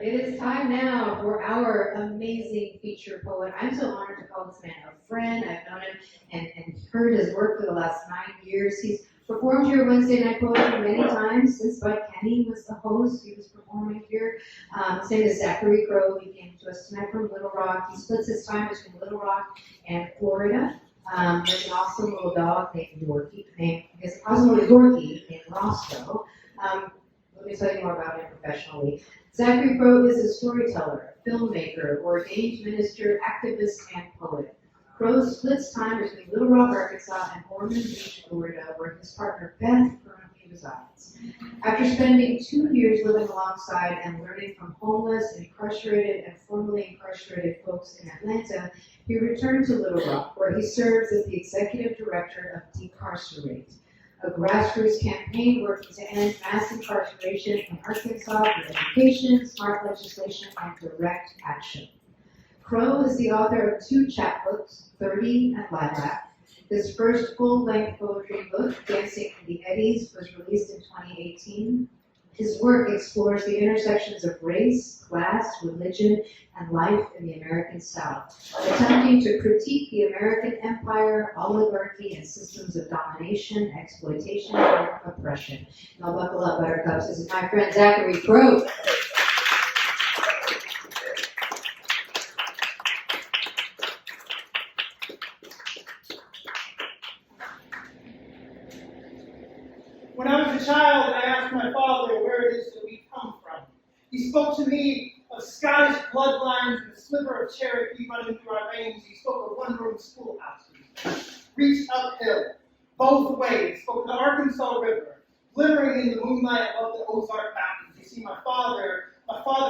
It is time now for our amazing feature poet. I'm so honored to call this man a friend. I've known him and heard his work for the last 9 years. He's performed here Wednesday Night Poetry many times since Bud Kenny was the host. He was performing here. His name is Zachary Crowe. He came to us tonight from Little Rock. He splits his time between Little Rock and Florida. There's an awesome little dog named Yorkie, named Roscoe. Let me tell you more about him professionally. Zachary Crowe is a storyteller, filmmaker, ordained minister, activist, and poet. Crowe splits time between Little Rock, Arkansas, and Ormond Beach, Florida, where his partner Beth currently resides. After spending 2 years living alongside and learning from homeless, incarcerated, and formerly incarcerated folks in Atlanta, he returned to Little Rock, where he serves as the executive director of Decarcerate, a grassroots campaign working to end mass incarceration in Arkansas through education, smart legislation, and direct action. Crowe is the author of 2 chapbooks, 30 and Lilac. His first full-length poetry book, Dancing in the Eddies, was released in 2018. His work explores the intersections of race, class, religion, and life in the American South, attempting to critique the American empire, oligarchy, and systems of domination, exploitation, and oppression. Now buckle up, buttercups. This is my friend Zachary Crowe. When I was a child, I asked my father where it is that we come from. He spoke to me of Scottish bloodlines and a sliver of Cherokee running through our veins. He spoke of one-room schoolhouses, reached uphill, both ways, spoke of the Arkansas River, glimmering in the moonlight above the Ozark Mountains. You see, my father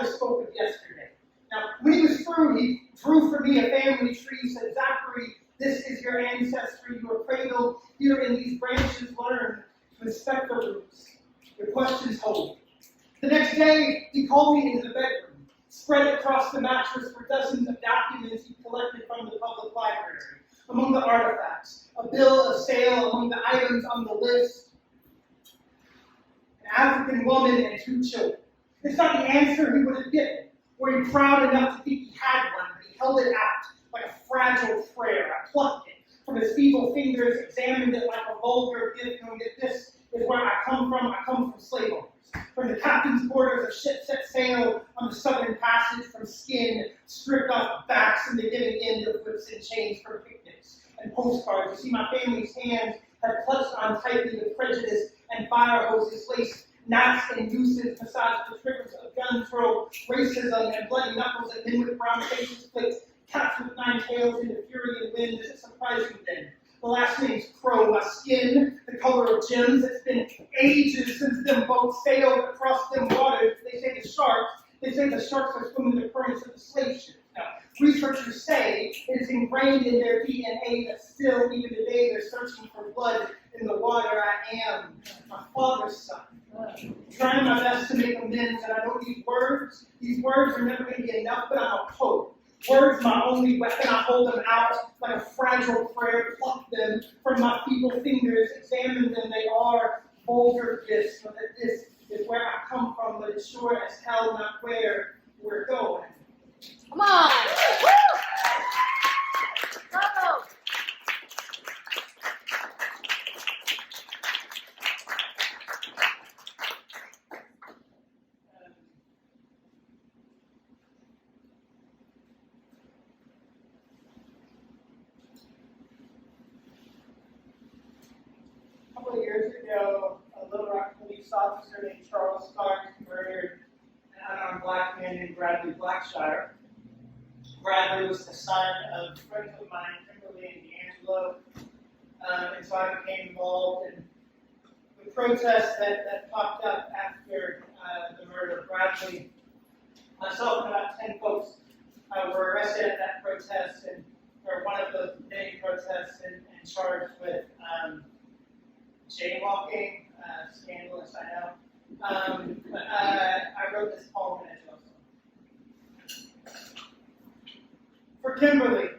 spoke of yesterday. Now, when he was through, he drew for me a family tree. He said, Zachary, this is your ancestry. You were cradled here in these branches. Learn to inspect the roots. Your questions hold. The next day, he called me into the bedroom, spread across the mattress for dozens of documents he collected from the public library. Among the artifacts, a bill of sale among the items on the list, an African woman and 2 children. It's not the answer he would have given, were he proud enough to think he had one, but he held it out like a fragile prayer. I plucked it from his feeble fingers, examined it like a vulgar gift, knowing that this is where I come from. I come from slave owners. From the captain's quarters of ships set sail on the southern passage, from skin stripped off backs and the giving end of whips and chains for picnics and postcards. You see, my family's hands have clutched on tightly the prejudice and fire hoses, laced knots and nooses, besides the triggers of gun throw, racism, and bloody knuckles that men with brown faces flicked cats with 9 tails into fury and wind. Does it surprise you then? The last name's Crowe. My skin, the color of gems. It's been ages since them boats sailed across them waters. They say the sharks are swimming the currents of the slave ships. Now, researchers say it is ingrained in their DNA that still, even today, they're searching for blood in the water. I am my father's son. Trying my best to make amends, and I know these words are never going to be enough, but I'm a poet. Words my only weapon, I hold them out like a fragile prayer, pluck them from my feeble fingers, examine them, they are vulgar gifts, so that this is where I come from, but it's sure as hell not where we're going. Come on! Woo! Bravo! A couple of years ago, a Little Rock police officer named Charles Starks murdered an unarmed black man named Bradley Blackshire. Bradley was the son of friends of mine, Kimberly and D'Angelo, and so I became involved in the protests that popped up after the murder of Bradley. Myself and about 10 folks were arrested at that protest, or one of the many protests, and charged with jaywalking, scandalous, I know. But I wrote this poem in it also. For Kimberly,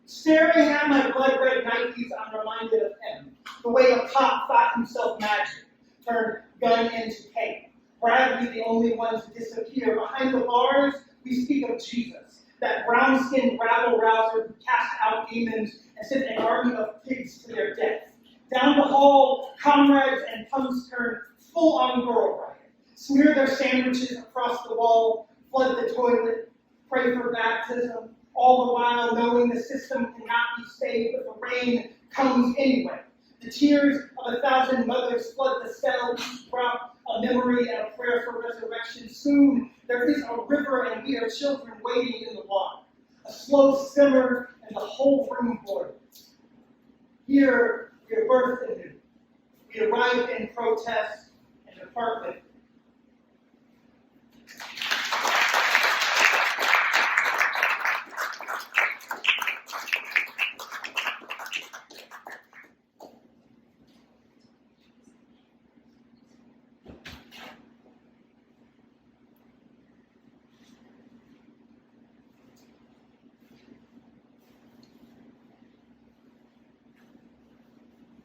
staring at my blood-red Nikes, I'm reminded of him. The way a cop thought himself magic, turned gun into pain. Bradley the only one to disappear. Behind the bars, we speak of Jesus, that brown-skinned rabble-rouser who cast out demons and sent an army of pigs to their death. Down the hall, comrades and punks turn full-on girl riot, smear their sandwiches across the wall, flood the toilet, pray for baptism, all the while knowing the system cannot be saved, but the rain comes anyway. The tears of 1,000 mothers flood the cell, each drop a memory and a prayer for resurrection. Soon there is a river and we are children waiting in the water. A slow simmer and the whole room boils. Here we are birthed anew. We arrive in protest and depart with.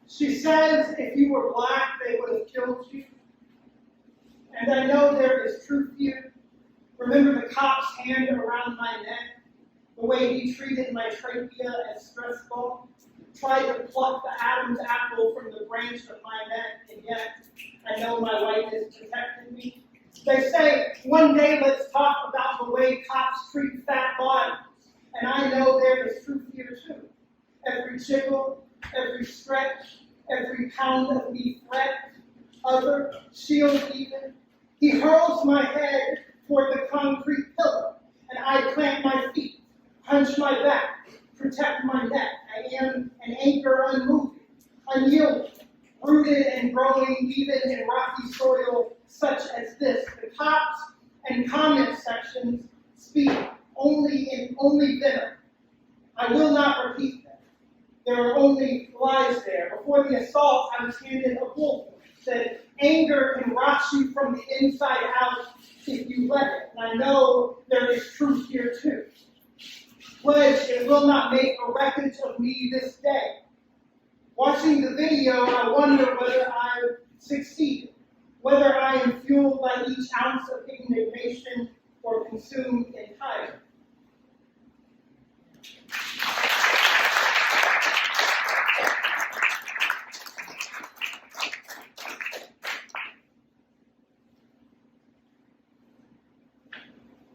She says if you were black, they would have killed you. And I know there is truth here. Remember the cop's hand around my neck, the way he treated my trachea as stress ball, tried to pluck the Adam's apple from the branch of my neck, and yet I know my whiteness protected me. They say, one day let's talk about the way cops treat fat bodies. And I know there is truth here too. Every jiggle, every stretch, every pound of me threat, other, shield even. He hurls my head toward the concrete pillar, and I plant my feet, hunch my back, protect my neck. I am an anchor unmoving, unyielding, rooted and growing even in rocky soil such as this. The cops and comment sections speak only venom. I will not repeat them. There are only lies there. Before the assault, I was handed a bullhorn. Said, anger can rot you from the inside out if you let it. And I know there is truth here too. Pledge it will not make a wreckage of me this day. Watching the video, I wonder whether I succeeded, whether I am fueled by each ounce of indignation or consumed entirely.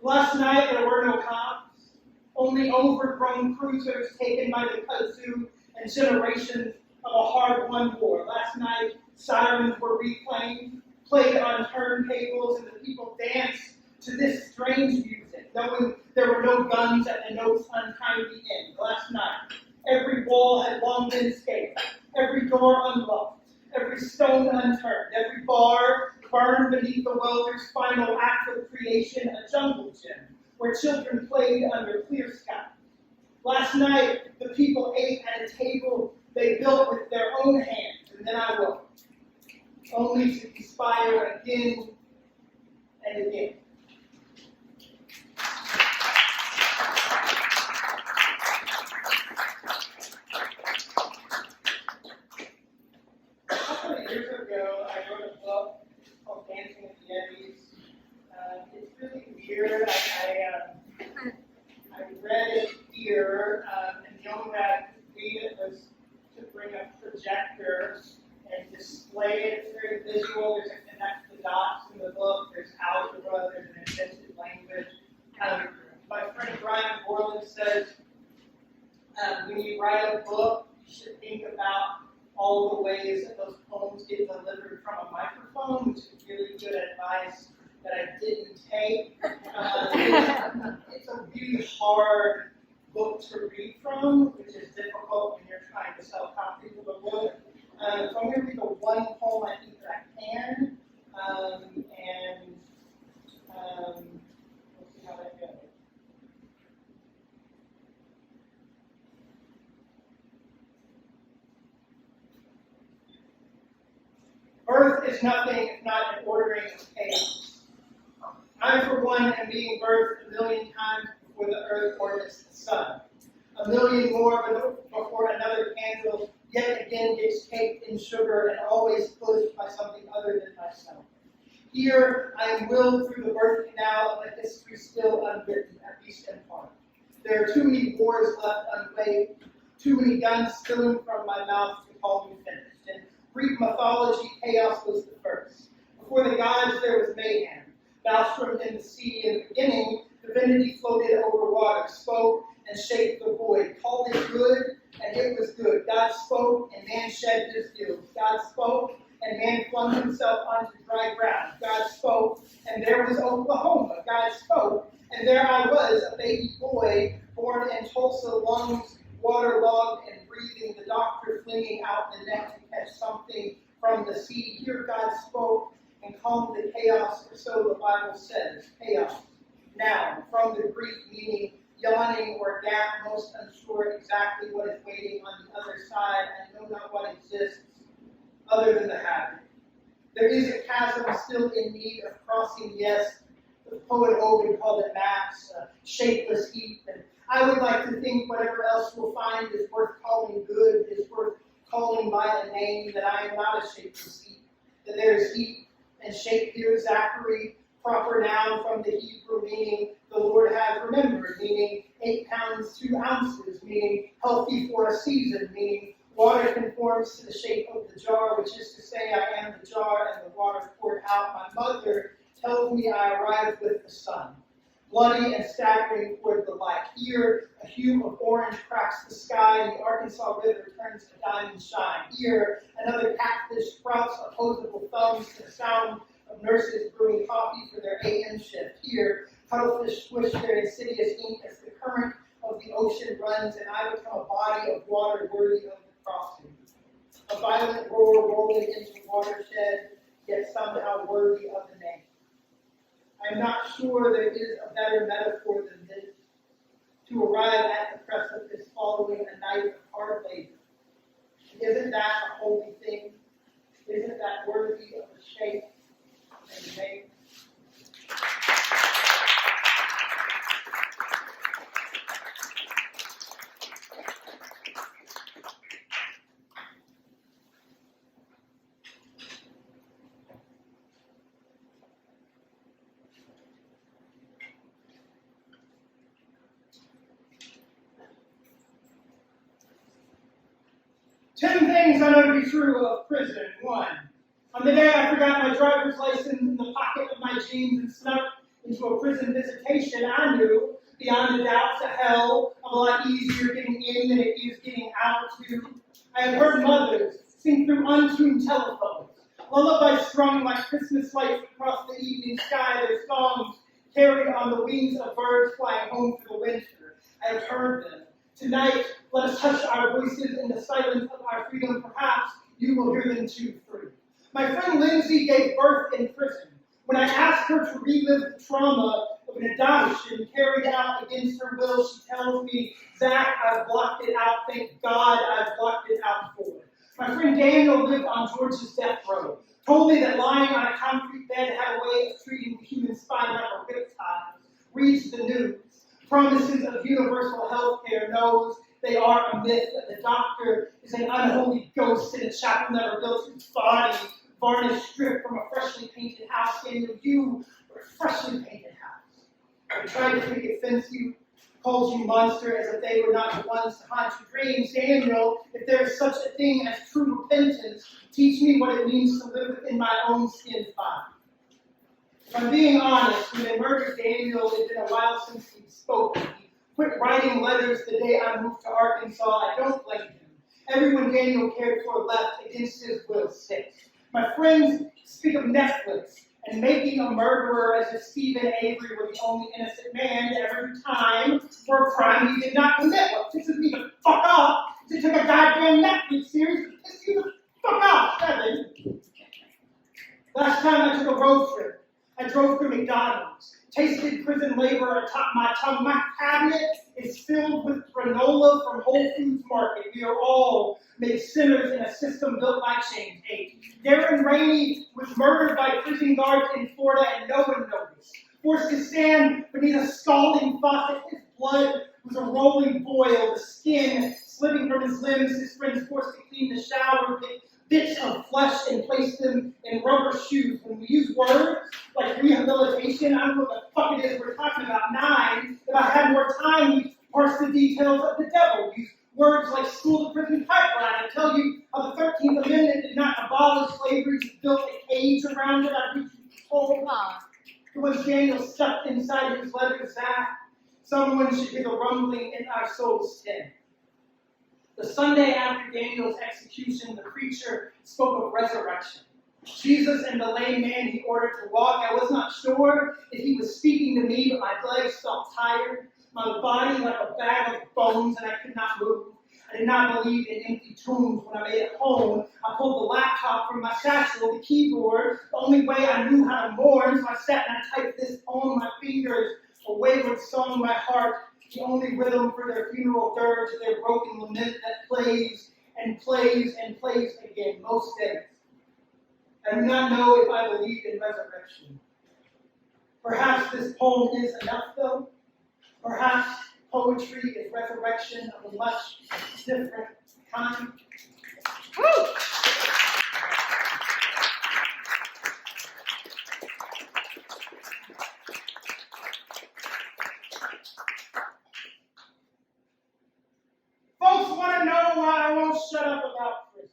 Last night there were no cops, only overgrown cruisers taken by the kudzu and generations of a hard-won war. Last night sirens were reclaimed, played on turntables, and the people danced to this strange music, knowing there were no guns at the note's untimely end. Last night every wall had long been scaled, every door unlocked, every stone unturned, every bar burned beneath the welder's final act of creation, a jungle gym where children played under clear sky. Last night, the people ate at a table they built with their own hands, and then I woke, only to conspire again and again. A couple of years ago, I wrote a book called Dancing with the Yetis. It's really weird. I read it here, and the only way I could read it was to bring a projector and display it. It's very visual. There's a connect the dots in the book. There's algebra. There's an invented language. My friend Brian Borland says, when you write a book, you should think about all the ways that those poems get delivered from a microphone, which is really good advice that I didn't take. It's a really hard book to read from, which is difficult when you're trying to sell copies of a book. So I'm going to read the one poem I think that I can, and we'll see how that goes. Birth is nothing if not an ordering of chaos. I, for one, am being birthed 1,000,000 times before the earth orbits the sun. 1,000,000 more before another candle yet again gets caked in sugar and always pushed by something other than myself. Here I am willed through the birth canal of a history still unwritten, at least in part. There are too many wars left unwaged, too many guns spilling from my mouth to call me finished. In Greek mythology, chaos was the first. Before the gods, there was mayhem. Maelstrom in the sea. In the beginning, divinity floated over water, spoke and shaped the void, called it good, and it was good. God spoke, and man shed his gills. God spoke, and man flung himself onto dry ground. God spoke, and there was Oklahoma. God spoke, and there I was, a baby boy, born in Tulsa, lungs waterlogged and breathing, the doctor flinging out the net to catch something from the sea. Here God spoke and calmed the chaos, or so the Bible says. Chaos. Now, from the Greek meaning yawning or gap, most unsure exactly what is waiting on the other side, and know not what exists other than the habit. There is a chasm still in need of crossing, yes. The poet Ovid called it maps, a shapeless heap, and I would like to think whatever else we'll find is worth calling good, is worth calling by a name, that I am not a shapeless heap, that there is heap and shape here, Zachary, proper noun from the Hebrew, meaning the Lord has remembered, meaning 8 pounds 2 ounces, meaning healthy for a season, meaning water conforms to the shape of the jar, which is to say I am the jar and the water poured out. My mother tells me I arrived with the sun, bloody and staggering toward the light. Here, a hue of orange cracks the sky, and the Arkansas River turns to diamond shine. Here, another catfish sprouts opposable thumbs to the sound of nurses brewing coffee for their AM shift. Here, cuttlefish swish their insidious ink as the current of the ocean runs, and I become a body of water worthy of the crossing. A violent roar rolling into watershed, yet somehow worthy of the name. I am not sure there is a better metaphor than this. To arrive at the precipice following a night of hard labor. Isn't that a holy thing? Isn't that worthy of a shape and name? Ten things I know to be true of prison. 1. On the day I forgot my driver's license in the pocket of my jeans and snuck into a prison visitation, I knew, beyond a doubt, to hell, a lot easier getting in than it is getting out to. I have heard mothers sing through untuned telephones, lullabies strung like Christmas lights across the evening sky, their songs carried on the wings of birds flying home for the winter. I have heard them. Tonight, let us hush our voices in the silence of our freedom. Perhaps you will hear them too free. My friend Lindsay gave birth in prison. When I asked her to relive the trauma of an adoption carried out against her will, she tells me, Zach, I've blocked it out. Thank God I've blocked it out for her. My friend Daniel lived on Georgia's death row. Told me that lying on a concrete bed had a way of treating the human spine like a riptide. Reads the news. Promises of universal health care, knows they are a myth, that the doctor is an unholy ghost in a chapel never built, his body varnished strip from a freshly painted house. Daniel, you were a freshly painted house. I tried to make it offense you, called you monster as if they were not the ones to haunt your dreams. Daniel, if there is such a thing as true repentance, teach me what it means to live within my own skin body. If I'm being honest, when they murdered Daniel, it's been a while since he'd spoken. He quit writing letters the day I moved to Arkansas. I don't blame him. Everyone Daniel cared for left against his will sticks. My friends speak of Netflix and making a murderer as if Stephen Avery were the only innocent man every time for a crime he did not commit. What pisses me the fuck off is it took a goddamn Netflix series to piss you the fuck off, Kevin. Last time I took a road trip, I drove through McDonald's, tasted prison labor atop my tongue. My cabinet is filled with granola from Whole Foods Market. We are all made sinners in a system built by change. 8. Darren Rainey was murdered by prison guards in Florida and no one noticed. Forced to stand beneath a scalding faucet, his blood was a rolling boil, the skin slipping from his limbs, his friends forced to clean the shower pit, bits of flesh and place them in rubber shoes. When we use words like rehabilitation, I don't know what the fuck it is we're talking about. 9, if I had more time, we'd parse the details of the devil. Use words like school to prison pipeline. I tell you how the 13th Amendment did not abolish slavery, it built a cage around it. I read you told it was Daniel stuffed inside his leather sack. Someone should hear the rumbling in our souls' skin. The Sunday after Daniel's execution, the preacher spoke of resurrection. Jesus and the lame man he ordered to walk. I was not sure if he was speaking to me, but my legs felt tired, my body like a bag of bones, and I could not move. I did not believe in empty tombs. When I made it home, I pulled the laptop from my satchel, the keyboard, the only way I knew how to mourn, so I sat and I typed this poem, my fingers, a wayward song in my heart, the only rhythm for their funeral dirge, their broken lament that plays and plays and plays again most days. I do not know if I believe in resurrection. Perhaps this poem is enough, though. Perhaps poetry is resurrection of a much different kind. Woo! Folks want to know why I won't shut up about prison.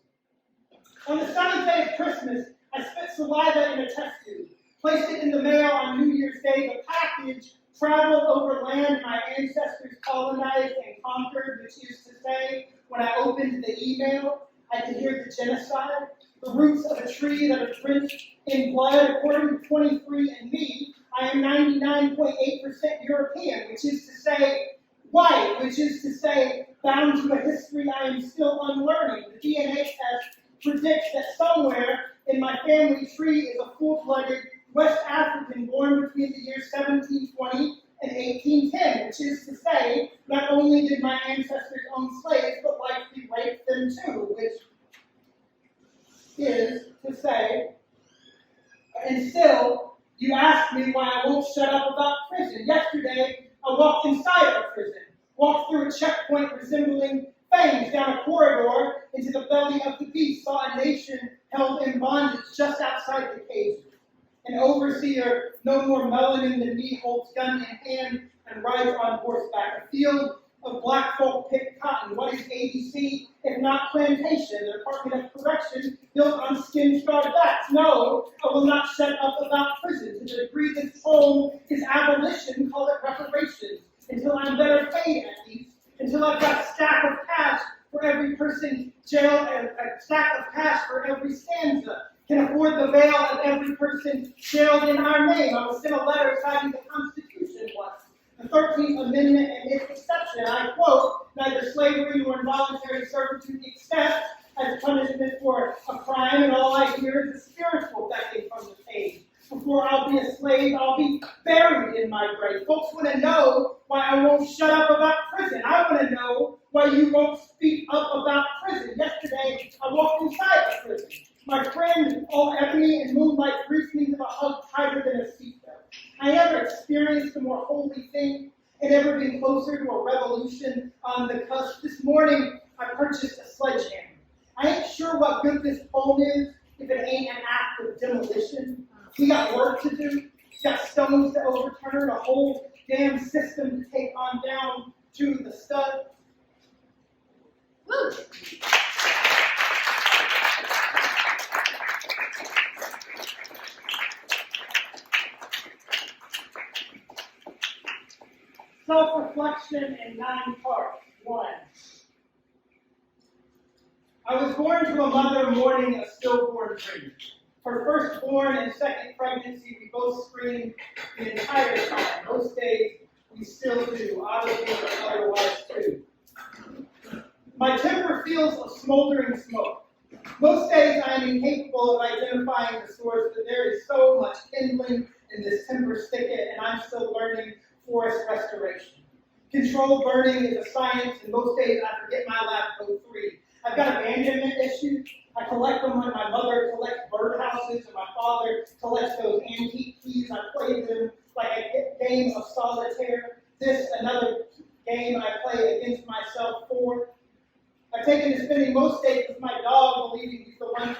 On the 7th day of Christmas, I spit saliva in a test tube, placed it in the mail on New Year's Day. The package traveled over land my ancestors colonized and conquered, which is to say, when I opened the email, I could hear the genocide, the roots of a tree that is drenched in blood. According to 23andMe, I am 99.8% European, which is to say, white, which is to say, bound to a history I am still unlearning. The DNA test predicts that somewhere in my family tree is a full-blooded West African born between the years 1720 and 1810, which is to say, not only did my ancestors own slaves, but likely raped them too, which is to say, and still, you ask me why I won't shut up about prison. Yesterday, I walked inside a prison, walked through a checkpoint resembling fangs down a corridor into the belly of the beast, saw a nation held in bondage just outside the cage. An overseer, no more melanin than me, holds gun in hand and rides on horseback. A field of black folk pick cotton. What is ABC if not plantation? The Department of Correction built on skin-scarred backs. No, I will not shut up about prison. To the degree this poem is abolition, call it reparations. Until I'm better paid, at least. Until I've got a stack of cash for every person jailed and a stack of cash for every stanza. Can afford the bail of every person jailed in our name. I will send a letter citing the Constitution once. The 13th Amendment and its exception, I quote, neither slavery nor involuntary servitude except as punishment for a crime, and all I hear is a spiritual beckoning from the page. Before I'll be a slave, I'll be buried in my grave. Folks want to know why I won't shut up about prison. I want to know why you won't speak up about prison. Yesterday, I walked inside a prison. My friend, all ebony and moonlight, greets me with a hug tighter than a seatbelt. I never experienced a more holy thing and never been closer to a revolution on the cusp. This morning, I purchased a sledgehammer. I ain't sure what good this poem is if it ain't an act of demolition. We got work to do. We got stones to overturn, a whole damn system to take on down to the stud. Woo! Self-reflection in 9 parts. 1. I was born to a mother mourning a stillborn dream. Her firstborn and second pregnancy, we both screamed the entire time. Most days, we still do, obviously, or otherwise too. My temper feels of smoldering smoke. Most days, I am incapable of identifying the source, but there is so much kindling in this timber thicket, and I'm still learning forest restoration. Controlled burning is a science, and most days I forget my lab code 3. I've got abandonment issues. I collect them when my mother collects birdhouses and my father collects those antique keys. I play them like a game of solitaire. This, another game I play against myself for. I've taken to spending most days with my dog, believing he's the one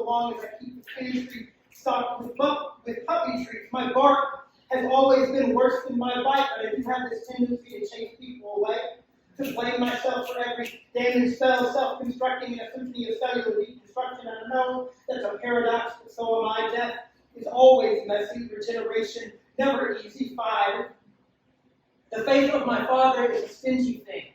long as I keep the pantry stocked with puppy treats. My bark has always been worse than my bite, but I do have this tendency to chase people away, to blame myself for every damaged cell, self-constructing in a symphony of cellular deconstruction. I know that's a paradox, but so am I. Death is always messy, regeneration never easy. 5. The faith of my father is a stingy thing,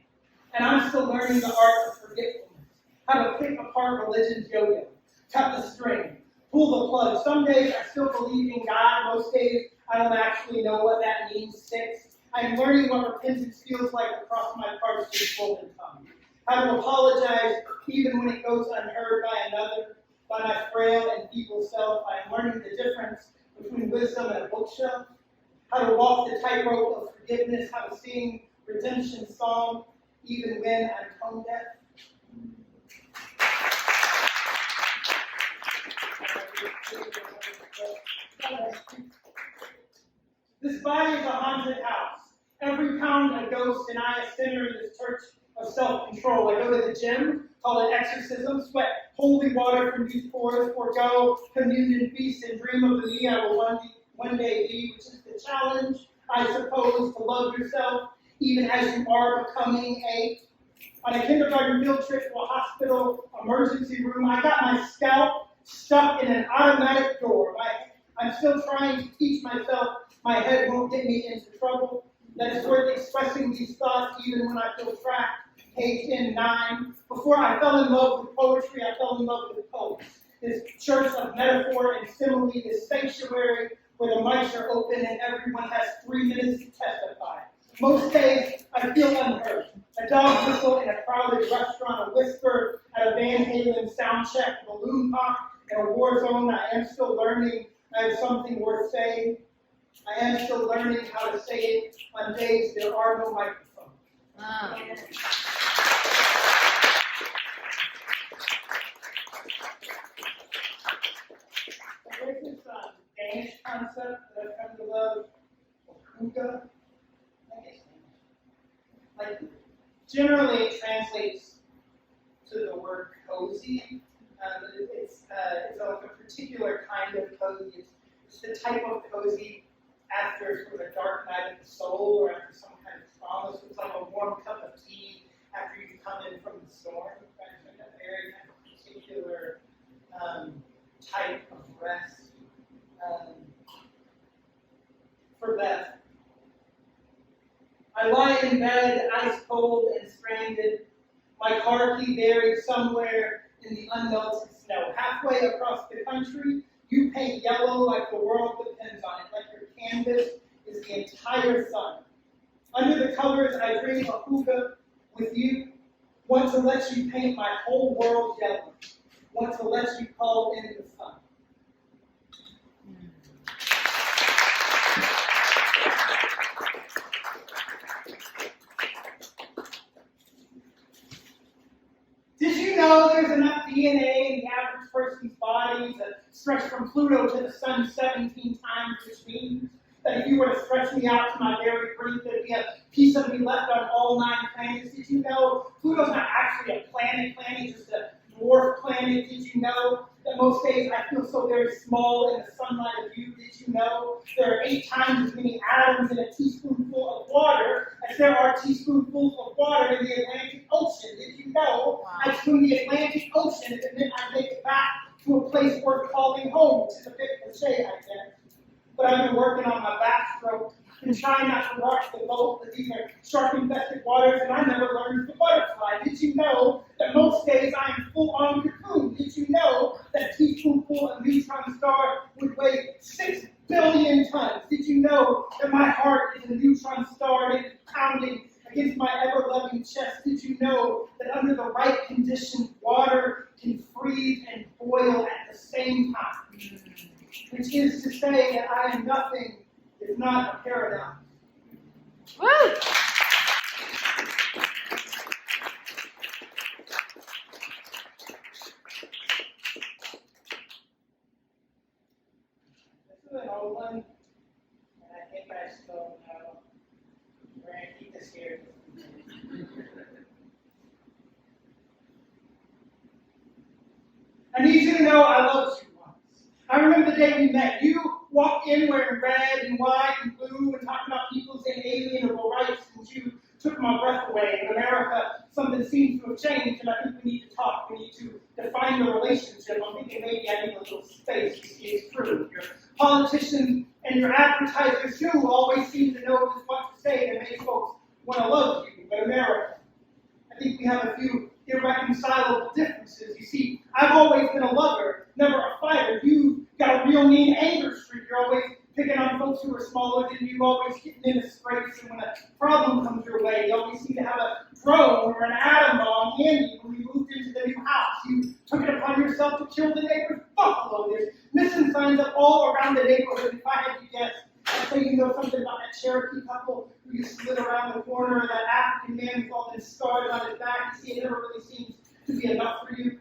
and I'm still learning the art of forgetfulness, how to pick apart religion's yo-yo, cut the string, pull the plug. Some days I still believe in God. Most days I don't actually know what that means. 6. I am learning what repentance feels like across my parched and swollen tongue. How to apologize even when it goes unheard by another, by my frail and feeble self. I am learning the difference between wisdom and a bookshelf. How to walk the tightrope of forgiveness. How to sing redemption song even when I'm tone deaf. This body is a haunted house. Every pound a ghost and I a sinner in this church of self-control. I go to the gym, call it exorcism, sweat holy water from these pores, forego communion feast, and dream of the me I will one day be, which is the challenge, I suppose, to love yourself even as you are becoming a. On a kindergarten field trip to a hospital emergency room, I got my scalp stuck in an automatic door. I'm still trying to teach myself my head won't get me into trouble. That it's worth expressing these thoughts even when I feel trapped. Page 9. Before I fell in love with poetry, I fell in love with poets. This church of metaphor and simile, this sanctuary where the mics are open and everyone has 3 minutes to testify. Most days, I feel unheard. A dog whistle in a crowded restaurant, a whisper at a Van Halen sound check, balloon pop in a war zone. I am still learning. I have something worth saying. I am still learning how to say it on days there are no microphones. Wow. There's this Danish concept that I've come to love, Huga. Like, generally it translates to the word cozy. It's like a particular kind of cozy. It's the type of cozy after sort of a dark night of the soul or after some kind of trauma. So it's like a warm cup of tea after you come in from the storm. It's like a very kind of particular type of rest. For Beth, I lie in bed, ice cold and stranded, my car key buried somewhere in the unmelted snow. Halfway across the country, you paint yellow like the world depends on it, like your canvas is the entire sun. Under the covers, I dream of Huga with you, want to let you paint my whole world yellow, want to let you call in the sun. Did you know there's enough DNA in the average person's body to stretch from Pluto to the sun 17 times, which means that if you were to stretch me out to my very brink, there'd be a piece of me left on all 9 planets? Did you know Pluto's not actually a planet, it's just a dwarf planet? Did you know that most days I feel so very small in the sunlight of you? Did you know there are 8 times as many atoms in a teaspoonful of water as there are teaspoonfuls of water in the Atlantic Ocean? Did you know I'd swim the Atlantic Ocean if it meant I'd make it back to a place worth calling home, which is a bit cliche, I guess. But I've been working on my backstroke and trying not to rock the boat, but these are shark-infested waters, and I never learned to butterfly. Did you know that most days I am full-on cocoon? Did you know that a teaspoonful of neutron star would weigh 6 billion tons? Did you know that my heart is a neutron star and it's pounding against my ever-loving chest? Did you know that under the right conditions, water can freeze and boil at the same time? Which is to say that I am nothing if not a paradox. Woo! This is an old one, and I think I still know. We're going to keep this here. I need you to know I loved you once. I remember the day we met. You walked in wearing red and white and blue and talking about people's inalienable rights, and you took my breath away. In America, something seems to have changed, and I think we need to talk. We need to define the relationship. I'm thinking maybe I need a little space to see it through. Your politicians and your advertisers, too, always seem to know just what to say to make folks want to love you. But America, I think we have a few irreconcilable differences. You see, I've always been a lover, never a fighter. You've got a real mean anger streak. You're always picking on folks who are smaller than you, always getting into scrapes, and when a problem comes your way, you always seem to have a drone or an atom bomb handy. When you moved into the new house, you took it upon yourself to kill the neighbor's buffalo. There's missing signs up all around the neighborhood. If I had to guess, I'd say you know something about that Cherokee couple who you slid around the corner, or that African man who's all been scarred on his back. You see, it never really seems to be enough for you.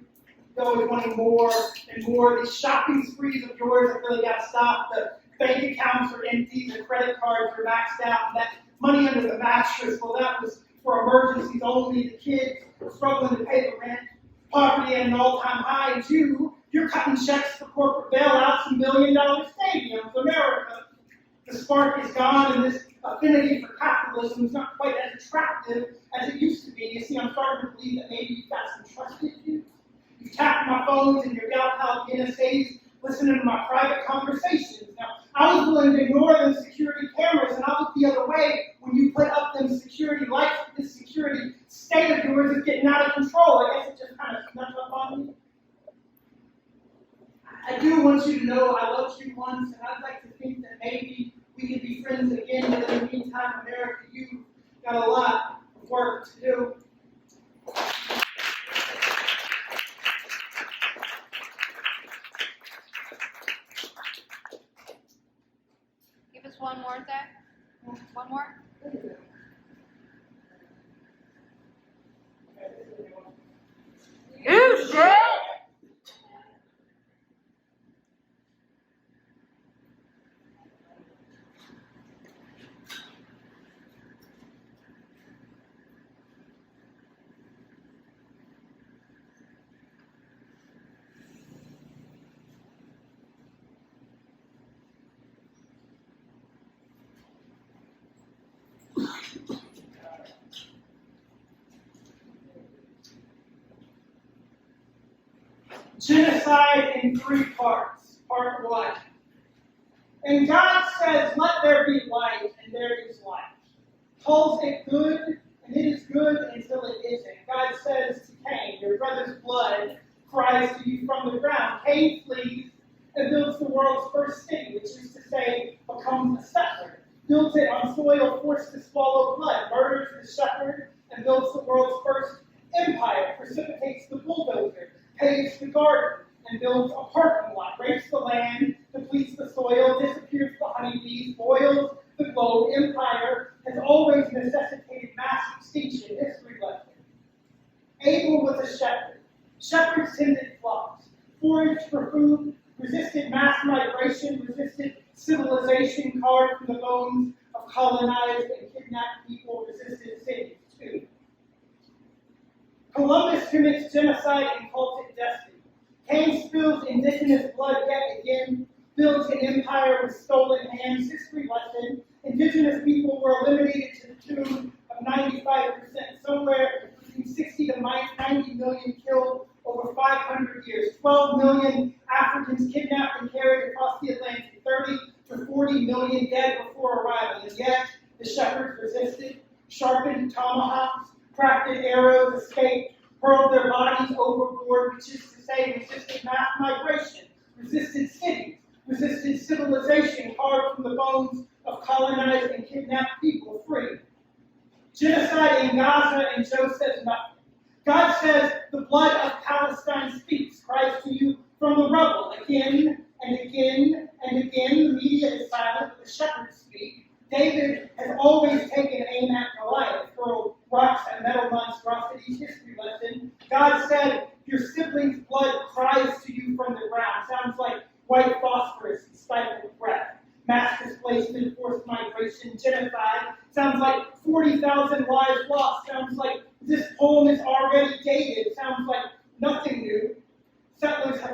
You're always wanting more and more. These shopping sprees of yours have really got to stop. The bank accounts are empty, the credit cards are maxed out, and that money under the mattress, well, that was for emergencies only. The kids are struggling to pay the rent, poverty at an all-time high, and you're cutting checks for corporate bailouts and million-dollar stadiums. America, the spark is gone, and this affinity for capitalism is not quite as attractive as it used to be. You see, I'm starting to believe that maybe you've got some trust issues. You've tapped my phones and your gal pal NSA's listening to my private conversations. Now, I was willing to ignore them security cameras, and I looked the other way when you put up them security lights. This security state of yours is getting out of control. I guess it just kind of snuck up on me. I do want you to know I loved you once, and I'd like to think that maybe we could be friends again, but in the meantime, America, you've got a lot of work to do. Give us one more, Zach. One more. You shit! Genocide in 3 parts. Part 1. And God says, let there be light, and there is light. Calls it good, and it is good until it isn't. God says to Cain, your brother's blood cries to you from the ground. Cain flees and builds the world's first city, which is to say, becomes a settler. Builds it on soil forced to swallow blood, murders the shepherd, and builds the world's first empire, precipitates the bulldozer, paves the garden, and builds a parking lot, rapes the land, depletes the soil, disappears the honeybees, boils the globe. Empire has always necessitated mass extinction. History lesson. Abel was a shepherd. Shepherds tended flocks, foraged for food, resisted mass migration, resisted civilization carved from the bones of colonized and kidnapped people, resisted cities too. Columbus commits genocide and calls it destiny. Cain spills indigenous blood yet again, builds an empire with stolen hands. History lesson. Indigenous people were eliminated to the tune of 95%, somewhere between 60 to 90 million killed over 500 years. 12 million Africans kidnapped and carried across the Atlantic. 30 to 40 million dead before arrival. And yet, the shepherds resisted, sharpened tomahawks, crafted arrows, escaped, hurled their bodies overboard, which is to say, resisted mass migration, resisted cities, resisted civilization carved from the bones of colonized and kidnapped people free. Genocide in Gaza, and Joe says nothing. God says, the blood of Palestine speaks, cries to you from the rubble. Again and again and again, the media is silent, but the shepherds speak. David has always taken aim at Goliath, hurled rocks at metal monstrosities. History lesson. God said, your sibling's blood cries to you from the ground. Sounds like white phosphorus and stifled breath. Mass displacement, forced migration, genocide. Sounds like 40,000 lives lost. Sounds like this poem is already dated. Sounds like nothing new. Settlers have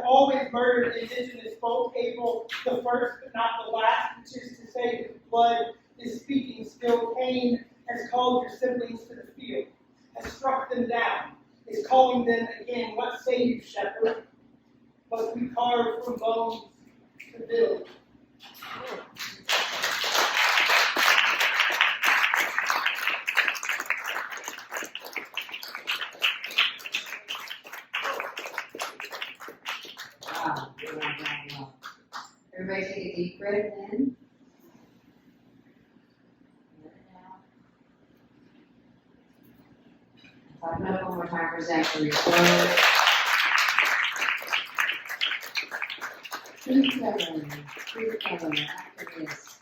first but not the last, which is to say that the blood is speaking still. Cain has called your siblings to the field, has struck them down, is calling them again. What say you, shepherd? Must we carve from bones to build? Wow. Wow. Everybody take a deep breath in. Let it out. Talk it up one more time for Zachary. Slow. Who's covering? Who's covering after this?